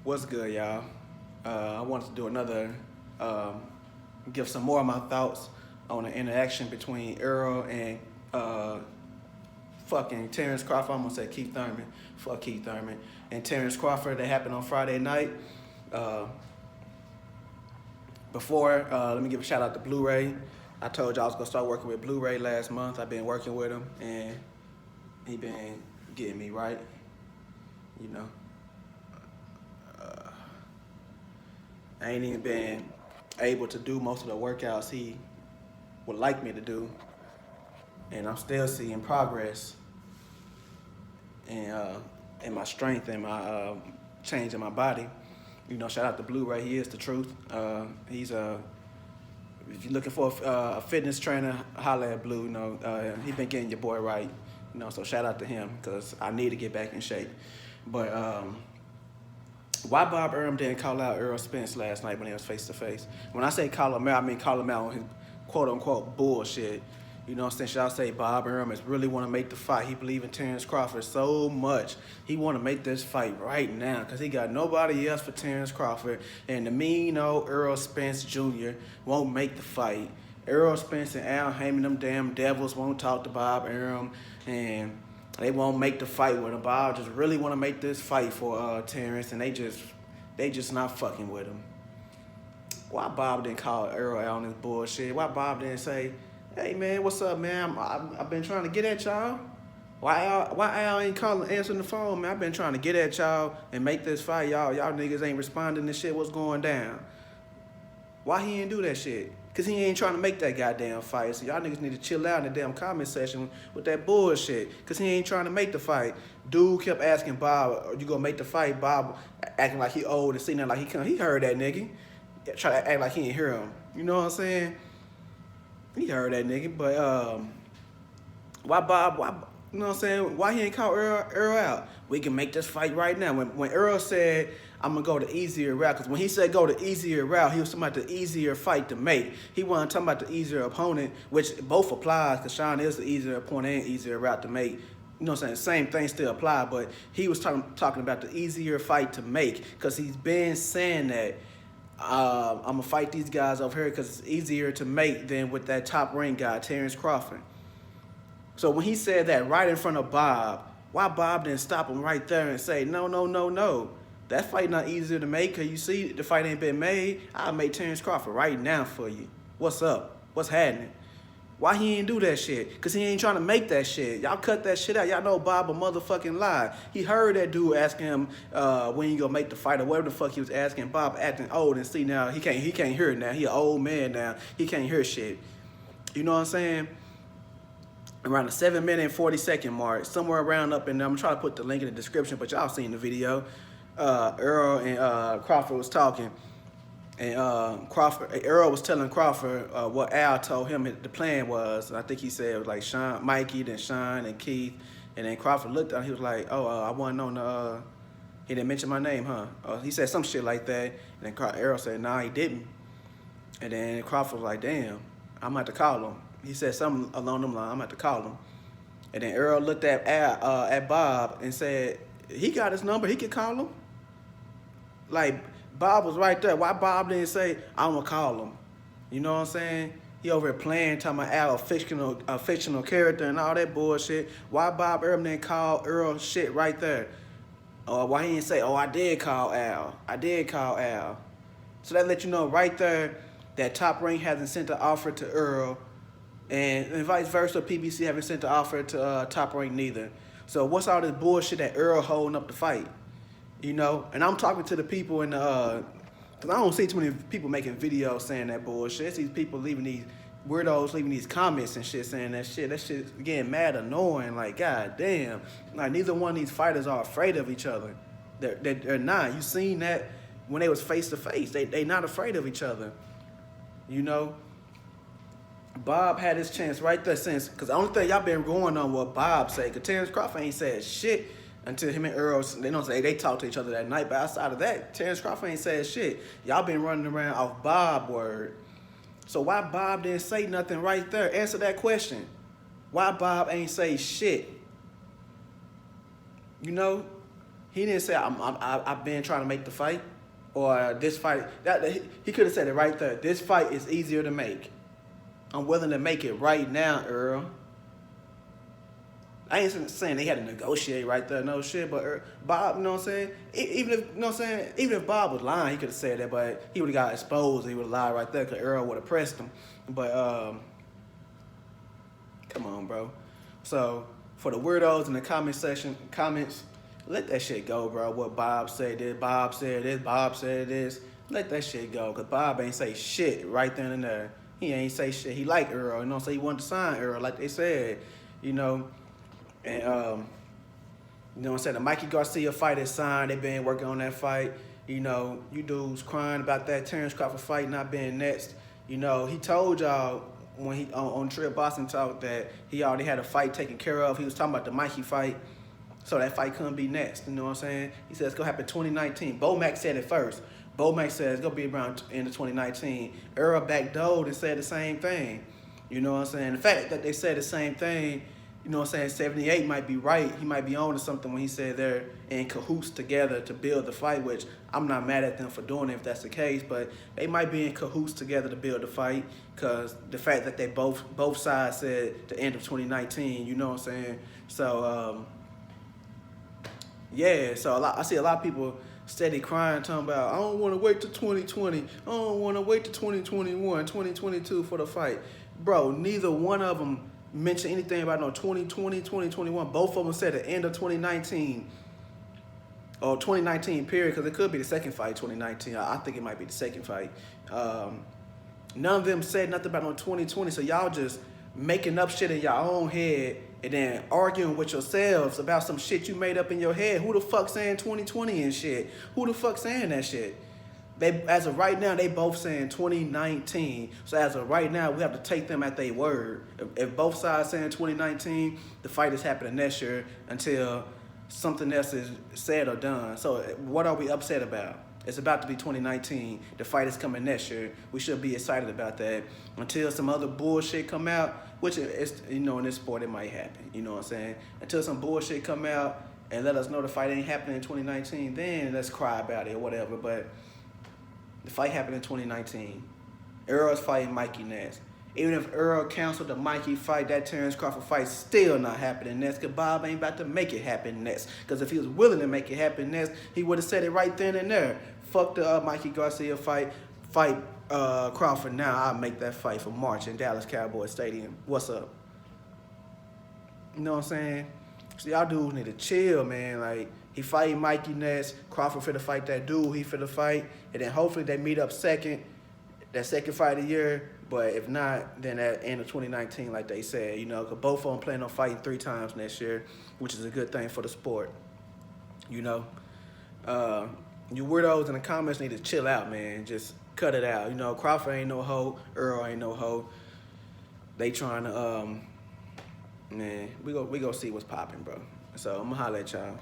What's good, y'all? I wanted to do another, give some more of my thoughts on the interaction between Errol and fucking Terrence Crawford. I'm gonna say Keith Thurman. Fuck Keith Thurman. And Terrence Crawford that happened on Friday night. Uh, let me give a shout out to Blu-ray. I told y'all I was gonna start working with Blu-ray last month. I've been working with him and he been getting me right, you know. I ain't even been able to do most of the workouts he would like me to do, and I'm still seeing progress in my strength and my change in my body. You know, shout out to Blu-ray. He is the truth. He's if you're looking for a fitness trainer, holla at Blue. You know, he been getting your boy right. You know, so shout out to him because I need to get back in shape. But why Bob Arum didn't call out Errol Spence last night when he was face to face? When I say call him out, I mean call him out on his quote unquote bullshit. You know, since y'all say Bob Arum is really want to make the fight, he believe in Terrence Crawford so much. He want to make this fight right now because he got nobody else for Terrence Crawford. And the mean old Errol Spence Jr. won't make the fight. Errol Spence and Al Heyman, them damn devils, won't talk to Bob Arum. And they won't make the fight with him. Bob just really want to make this fight for Terrence, and they just not fucking with him. Why Bob didn't call Errol out on this bullshit? Why Bob didn't say, "Hey man, what's up, man? I've been trying to get at y'all. Why Al ain't answering the phone, man? I've been trying to get at y'all and make this fight. Y'all niggas ain't responding to shit. What's going down? Why he ain't do that shit? Because he ain't trying to make that goddamn fight. So y'all niggas need to chill out in the damn comment section with that bullshit. Because he ain't trying to make the fight. Dude kept asking Bob, are you going to make the fight? Bob acting like he old and sitting there like he couldn't. He heard that nigga. Try to act like he didn't hear him. You know what I'm saying? He heard that nigga. But why, you know what I'm saying? Why he ain't call Errol out? We can make this fight right now. When Errol said, I'm going to go the easier route, because when he said go the easier route, he was talking about the easier fight to make. He wasn't talking about the easier opponent, which both applies, because Sean is the easier opponent and easier route to make. You know what I'm saying? Same thing still apply, but he was talking about the easier fight to make, because he's been saying that I'm going to fight these guys over here because it's easier to make than with that top ring guy, Terrence Crawford. So when he said that right in front of Bob, why Bob didn't stop him right there and say, no, no, no, no. That fight not easier to make because you see the fight ain't been made. I'll make Terrence Crawford right now for you. What's up? What's happening? Why he ain't do that shit? Because he ain't trying to make that shit. Y'all cut that shit out. Y'all know Bob a motherfucking lie. He heard that dude asking him when you gonna make the fight or whatever the fuck he was asking. Bob acting old and see now he can't hear it now. He an old man now. He can't hear shit. You know what I'm saying? Around the 7-minute and 40-second mark, somewhere around up in there. I'm trying to put the link in the description, but y'all seen the video. Errol and Crawford was talking, and Errol was telling Crawford what Al told him the plan was. And I think he said it was like Sean, Mikey, then Sean and Keith, and then Crawford looked at him. He was like, "Oh, I wasn't on the." He didn't mention my name, huh? He said some shit like that, and then Errol said, "Nah, he didn't." And then Crawford was like, "Damn, I'm gonna have to call him." He said something along them lines. I'm gonna have to call him. And then Errol looked at Bob and said, "He got his number. He could call him." Like, Bob was right there. Why Bob didn't say, I'm going to call him? You know what I'm saying? He over here playing, talking about Al, a fictional character and all that bullshit. Why Bob Arum didn't call Errol shit right there? Or why he didn't say, oh, I did call Al. I did call Al. So that let you know right there that Top Rank hasn't sent the offer to Errol. And vice versa, PBC haven't sent the offer to Top Rank neither. So what's all this bullshit that Errol holding up the fight? You know, and I'm talking to the people in the, because I don't see too many people making videos saying that bullshit. It's these people leaving these weirdos, leaving these comments and shit saying that shit. That shit's getting mad annoying. Like, god damn. Like, neither one of these fighters are afraid of each other. They're not. You seen that when they was face to face. They not afraid of each other. You know? Bob had his chance right there since, because the only thing y'all been going on what Bob said, because Terrence Crawford ain't said shit until him and Errol, they talked to each other that night, but outside of that, Terrence Crawford ain't said shit. Y'all been running around off Bob word. So why Bob didn't say nothing right there? Answer that question. Why Bob ain't say shit? You know? He didn't say I've been trying to make the fight, or this fight. He could have said it right there. This fight is easier to make. I'm willing to make it right now, Earl. I ain't saying they had to negotiate right there, no shit. But Bob, you know what I'm saying? Even if, you know what I'm saying? Even if Bob was lying, he could have said that, but he would have got exposed. He would have lied right there because Earl would have pressed him. But come on, bro. So for the weirdos in the comments, let that shit go, bro. What Bob said this, Bob said this, Bob said this. Let that shit go, because Bob ain't say shit right then and there. He ain't say shit. He liked Earl, you know what I'm saying? He wanted to sign Earl, like they said, you know. And, you know what I'm saying? The Mikey Garcia fight is signed. They've been working on that fight. You know, you dudes crying about that Terrence Crawford fight not being next. You know, he told y'all when he on Trip Boston Talk that he already had a fight taken care of. He was talking about the Mikey fight. So that fight couldn't be next, you know what I'm saying? He said it's going to happen 2019. Bo Mack said it first. Bo Mack said it's going to be around end of 2019. Earl backdoored and said the same thing. You know what I'm saying? The fact that they said the same thing, you know what I'm saying, 78 might be right. He might be on to something when he said they're in cahoots together to build the fight, which I'm not mad at them for doing it if that's the case, but they might be in cahoots together to build the fight because the fact that they both sides said the end of 2019, you know what I'm saying? So, yeah, so I see a lot of people steady crying, talking about, I don't want to wait till 2020. I don't want to wait till 2021, 2022 for the fight. Bro, neither one of them mentioned anything about no 2020, 2021. Both of them said the end of 2019 or 2019 period, because it could be the second fight, 2019. I think it might be the second fight. None of them said nothing about no 2020, so y'all just making up shit in your own head and then arguing with yourselves about some shit you made up in your head. Who the fuck saying 2020 and shit? Who the fuck saying that shit? They, as of right now, they both saying 2019. So as of right now, we have to take them at their word. If both sides saying 2019, the fight is happening next year until something else is said or done. So what are we upset about? It's about to be 2019. The fight is coming next year. We should be excited about that until some other bullshit come out, which is, you know, in this sport it might happen. You know what I'm saying? Until some bullshit come out and let us know the fight ain't happening in 2019, then let's cry about it or whatever. But the fight happened in 2019. Earl's fighting Mikey next. Even if Earl canceled the Mikey fight, that Terrence Crawford fight still not happening next, because Bob ain't about to make it happen next. Because if he was willing to make it happen next, he would have said it right then and there. Fuck the Mikey Garcia fight Crawford now. I'll make that fight for March in Dallas Cowboys Stadium. What's up? You know what I'm saying? So y'all dudes need to chill, man. Like, he fighting Mikey next. Crawford finna fight that dude he finna fight. And then hopefully they meet up second, that second fight of the year. But if not, then at end of 2019, like they said, you know, because both of them plan on fighting 3 times next year, which is a good thing for the sport. You know, you weirdos in the comments need to chill out, man. Just cut it out. You know, Crawford ain't no hoe. Earl ain't no hoe. They trying to, man, we go see what's popping, bro. So I'm gonna holler at y'all.